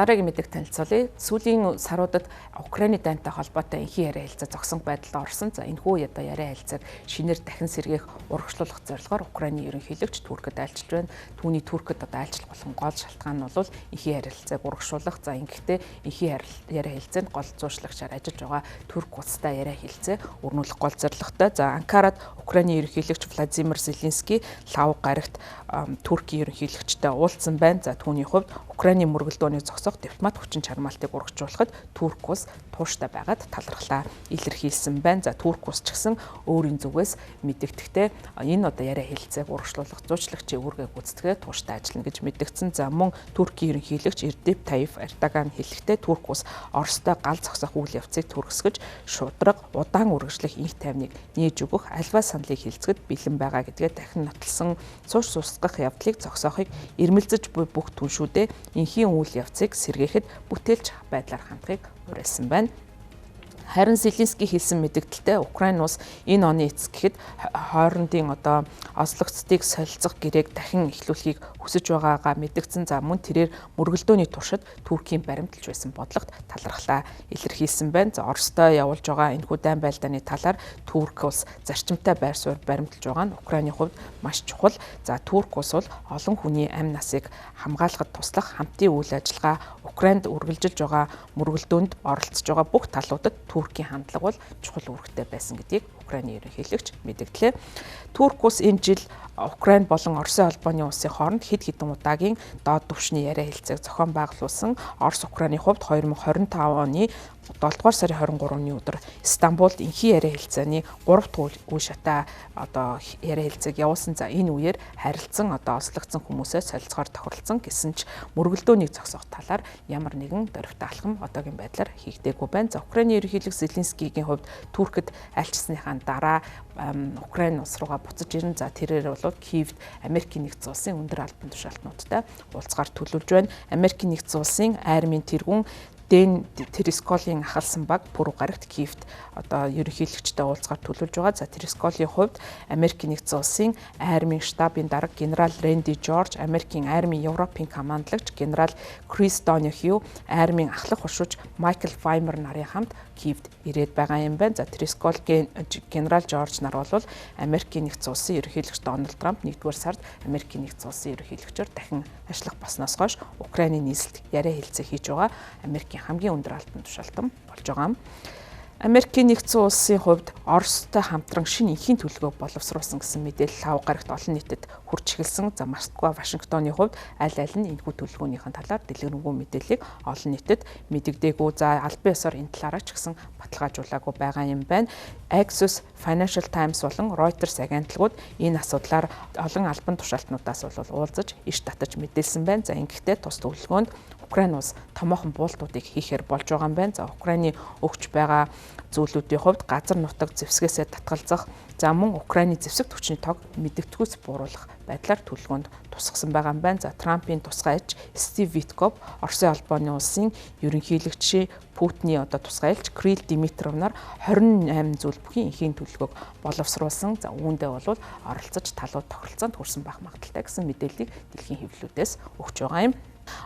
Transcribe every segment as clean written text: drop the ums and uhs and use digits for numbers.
Дараагийн мэдээг танилцуулъя. Сүүлийн саруудад Украины дайнтай холбоотой энхий яриа хэлцээ зогсон байдалд орсон. За энэхүү одоо яриа хэлцээг шинээр дахин сэргээх урагшлуулах зорилгоор Украины ерөнхийлөгч Туркид айлчилж байна. Түүний Туркид одоо айлчлах болон гол шалтгаан нь бол энхий яриа хэлцээг урагшуулах. За ингэхдээ энхий яриа хэлцээнд гол зууршлагчаар ажиллаж байгаа Турк улстай яриа хэлцээ өрнүүлэх гол зорилготой. За Анкарад Украины ерөнхийлөгч Владимир Зеленский лав гарагт Туркийн ерөнхийлөгчтэй уулзсан байна. За түүний хувьд Украины мөргөлдөөнийг зогсоох дипломат хүчин чармаалтыг урагшуулахад Турк улс тууштай байгаад талархлаа илэрхийлсэн байна. За Турк улс ч гэсэн өөрийн зүгээс мэдэгдэхдээ энэ одоо яриа хэлцээг урагшлуулах зуучлагчийн үүргээ гүйцэтгэхэд тууштай ажиллана гэж мэдгдсэн. За мөн Туркийн ерөнхийлөгч Recep Tayyip Erdogan хэлэхдээ Турк улс Оростой гал зогсоох үйл явцыг түргэсгэж шудраг удаан үргэлжлэх инх тайвныг нээж өгөх альва саналыг хэлцэхэд бэлэн байгаа гэдгээ дахин нотолсон. Цууш сусгах явдлыг зогсоохыг эрмэлзэж буй бүх түншүүдээ энхийн үйл явцыг сэргээхэд бүтээлч байдлаар хандахыг уриалсан байна. Харин Зеленский хэлсэн мэдэгдэлтэй Украин улс энэ оны эцэс гэхэд хоорондын одоо ослогцдыг солилцох гэрээг дахин эхлүүлэхийг хүсэж байгаагаа мэдгдсэн. За мөн тэрээр мөргөлдөөний туршид Туркийн баримталж байсан бодлогот талархлаа илэрхийлсэн байна. За Оростой явуулж байгаа энэхүү дайн байлдааны талаар Турк улс зарчимтай байр суурь баримталж байгаа нь Украины хувьд маш чухал. За Турк улс бол олон хүний амь насыг хамгаалахад туслах хамтын үйл ажиллагаа Украинд үргэлжилж байгаа мөргөлдөөнд оролцож байгаа бүх талуудад Туркийн хандлага бол чухал үүрэгтэй байсан гэдгийг Украины ерөнхийлөгч мэдгдлээ. Турк улс энэ жил Украин болон Оросын холбооны улсын хооронд хэд хэдэн удаагийн доод түвшний яриа хэлцээг зохион байгуулсан. Орос Украины хувьд 2025 оны 7 дугаар сарын 23-ны өдөр Стамбулд энхий яриа хэлцээний 3 дахь үе шатаа одоо яриа хэлцээг явуулсан. За энэ үеэр харилцсан одоо ослогдсон хүмүүсээ солилцохоор тохиролцсон гэсэн ч мөргөлдөөнийг зогсоох талаар ямар нэгэн дөрвтэй алхам одоогийн байдлаар хийгдээгүй байна. За Украины ерөнхийлөгч Зеленскийгийн хувьд Туркид айлчсныхаа дараа Украин улс руугаа буцаж ирэн. За тэрээр бол Киевд Америкийн нэгдсэн улсын өндөр албан тушаалтнуудтай уулзгаар төлөвлөж байна. Америкийн нэгдсэн улсын армийн тэргүүн Дэн Тересколийн ахалсан баг пүрэв гарагт Киевд одоо ерөнхийлөгчтэй уулзгаар төлөвлөж байгаа. За Тересколийн хувьд Америкийн нэгдсэн улсын армийн штабын дарга генерал Рэнди Жорж, Америкийн армийн Европын командлагч генерал Крис Донохью, армийн ахлах хуршууч Майкл Файмер нарын хамт Киевд ирээд байгаа юм байна. За Тересколийн генерал Жорж нар бол Америкийн нэгдсэн улсын ерөнхийлөгч Дональд Трамп 1-р сард Америкийн нэгдсэн улсын ерөнхийлөгчөөр дахин ажиллах болсноос хойш Украины нийслэлд яриа хэлцээ хийж байгаа. Америкийн хамгийн өндөр албан тушаалтан болж байгаа юм. Америкийн нэгдсэн улсын хувьд Оростой хамтран шинэ энхийн төлөвлөгөө боловсруулсан гэсэн мэдээлэл лав гарагт олон нийтэд хүрч эхэлсэн. За Москва, Вашингтоны хувьд аль аль нь энэхүү төлөвлөгөөнийхэн талаар дэлгэрэнгүй мэдээллийг олон нийтэд мэдэгдээгүй. За албан ёсоор энэ талаараа ч гэсэн баталгаажуулаагүй байгаа юм байна. Axios, Financial Times болон Reuters агентлагууд энэ асуудлаар олон албан тушаалтнуудаас бол уулзаж иш татаж мэдээлсэн байна. За ингэхдээ тус төлөвлөгөөнд Украин улс томоохон буултуудыг хийхээр болж байгаа юм байна. За Украины өгч байгаа зүйлүүдийн хувьд газар нутаг зэвсгээсээ татгалзах, за мөн Украины зэвсэг түвшний тог мэдэгдэхүйс бууруулах байдлаар төлөвлөгөөнд тусгасан байгаа юм байна. За Трампын тусгай айлч Стив Витков, Оросын холбооны улсын ерөнхийлөгч Путиний одоо тусгай айлч Кирилл Димитров нар 28 зүйл бүхий энхийн төлөвлөгөөг боловсруулсан. За үүндээ бол оролцож талууд тохиролцоонд хүрсэн байх магадaltaй гэсэн мэдээллийг дэлхийн хэвлэлүүдээс өгч байгаа юм.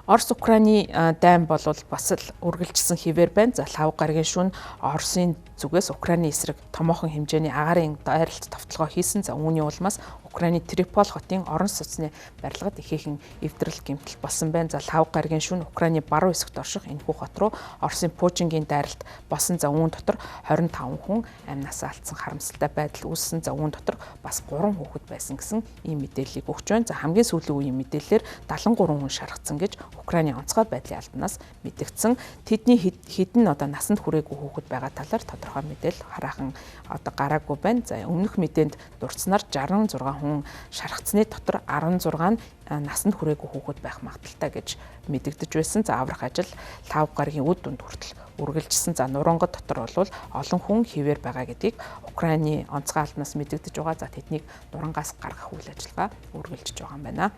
Орос Украины дайн бол бас л үргэлжилсэн хിവэр байна. За лав гарагийн шөнө Оросын зүгээс Украины эсрэг томоохон хэмжээний агаарын дайралт товтлогоо хийсэн. За үүний улмаас Украины Трипол хотын орон сууцны барилгад ихээхэн эвдрэл гэмтэл болсон байна. За лав гарагийн шөнө Украины баруун хэсэгт орших энэхүү хот руу Оросын Пужингийн дайралт болсон. За үүн дотор 25 хүн амь насаа алдсан харамсалтай байдал үүссэн. За үүн дотор бас 3 хүүхэд байсан гэсэн ийм мэдээллийг өгч байна. За хамгийн сүүлийн үеийн мэдээлэлээр 73 хүн шархсан гэж Украины онцгой байдлын албанаас мэдэгдсэн. Тэдний хэдэн одоо насанд хүрээгүй хүүхэд байгаа талаар тодорхой мэдээлэл хараахан одоо гараагүй байна. За өмнөх мэдээнд дурдсанаар 66 хүн шархацны дотор 16 нь насанд хүрээгүй хүүхэд байх магадaltaй гэж мэдэгдэж байсан. За аврах ажил 5 гарагийн үд дунд хүртэл үргэлжилсэн. За нурангад дотор бол олон хүн хിവэр байгаа гэдгийг Украины онцгой албанаас мэдэгдэж байгаа. За тэднийг нурангаас гаргах үйл ажиллагаа үргэлжиж байгаа юм байна.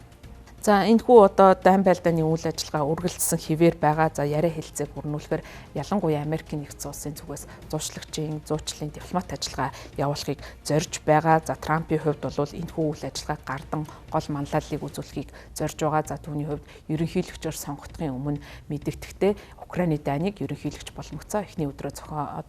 За энэхүү одоо дайн байлдааны үйл ажиллагаа үргэлжлсэн хിവэр байгаа. За яриа хэлцээг бүрнүүлэхээр ялангуяа Америкийн нэгдсэн улсын зүгээс зуучлагчийн, зуучлалын дипломат ажиллагаа явуулахыг зорж байгаа. За Трампын хувьд бол энэхүү үйл ажиллагааг гардан гол манлайллыг үзүүлэхийг зорж байгаа. За түүний хувьд ерөнхийлөгчөөр сонгогдохын өмнө мэдэгдэхдээ Украины дайныг ерөнхийлөгч болмогцоо эхний өдрөө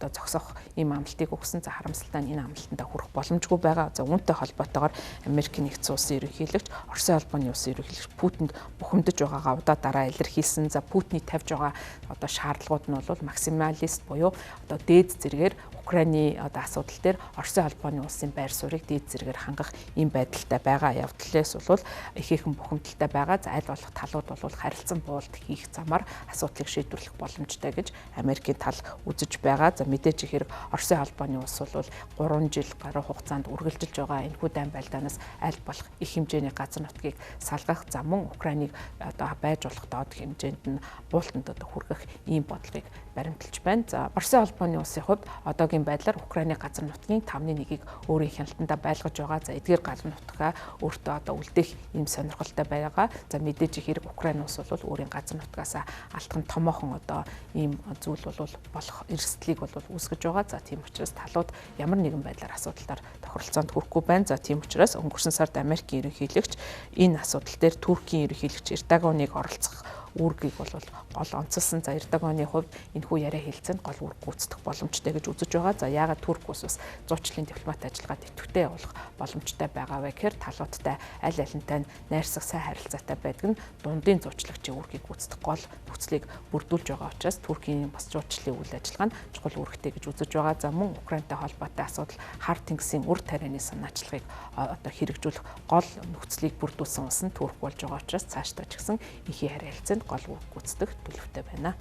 зогсоох ийм амлалтыг өгсөн. За харамсалтай нь энэ амлалтанд хүрэх боломжгүй байгаа. За үүнтэй холбоотойгоор Америкийн нэгдсэн улсын ерөнхийлөгч, Оросын албаны улсын ерөнхийлөгч Путинд бухимдаж байгаагаа удаа дараа илэрхийлсэн. За Путиний тавьж байгаа одоо шаардлагууд нь бол максималист буюу одоо дээд зэрэгээр Украины одоо асуудал дээр Оросын албаны улсын байр суурийг дээд зэрэгээр хангах ийм байдалтай байгаа. Явдлаас бол ихээхэн бухимдалтай байгаа. За аль болох талууд бол харилцан буулт хийх замаар асуудлыг шийдвэрлэх боломжтой гэж Америкийн тал үзэж байгаа. За мэдээж хэрэг Оросын албаны улс бол 3 жил гаруй хугацаанд үргэлжилж байгаа энэхүү дайн байлдаанаас аль болох их хэмжээний газар нутгийг салгах, за мөн Украиныг одоо байж болох доод хэмжээнд нь буултанд одоо хүргэх ийм бодлогыг баримталж байна. За Оросын албаны улсын хувьд одоогийн байдлаар Украины газар нутгийн 5-1-ийг өөрийн хяналтандаа байлгаж байгаа. За эдгээр газар нутгаа өөртөө одоо үлдээх ийм сонирхолтой байгаа. За мэдээж хэрэг Украин улс бол өөрийн газар нутгаас алтхан томоохон одоо ийм зүйл бол болох эрсдлийг бол үүсгэж байгаа. За тийм учраас талууд ямар нэгэн байдлаар асуудалаар тохиролцоонд хүрэхгүй байна. За тийм учраас өнгөрсөн сард Америкийн ерөнхийлөгч энэ асуудал дээр Туркийн ерөнхийлөгч Эрдоганыг оролцох үүргийг бол гол онцолсон. За Эрдоганы хувьд энэхүү яриа хэлцээнд гол үүрэг гүйцэтгэх боломжтой гэж үзэж байгаа. За яагаад Турк улс бас зуучлалын дипломат ажиллагаа тэтгэвтэй явуулах боломжтой байгаа вэ гэхээр талуудтай аль алинтай найрсаг сайн харилцаатай байдаг нь дундын зуучлагчийн үүргийг гүйцэтгэх гол нөхцөлийг бүрдүүлж байгаа учраас Туркийн бас зуучлалын үйл ажиллагаа нь чухал үүрэгтэй гэж үзэж байгаа. За мөн Украинтай холбоотой асуудал хар тэнгисийн үр тарианы санаачлагыг одоо хэрэгжүүлэх гол нөхцөлийг бүрдүүлсэн улс нь Турк болж байгаа учраас цаашдаа ч гэсэн их яриа хэлцээнд гол үүрэг гүйцэтгэх төлөвтэй байна.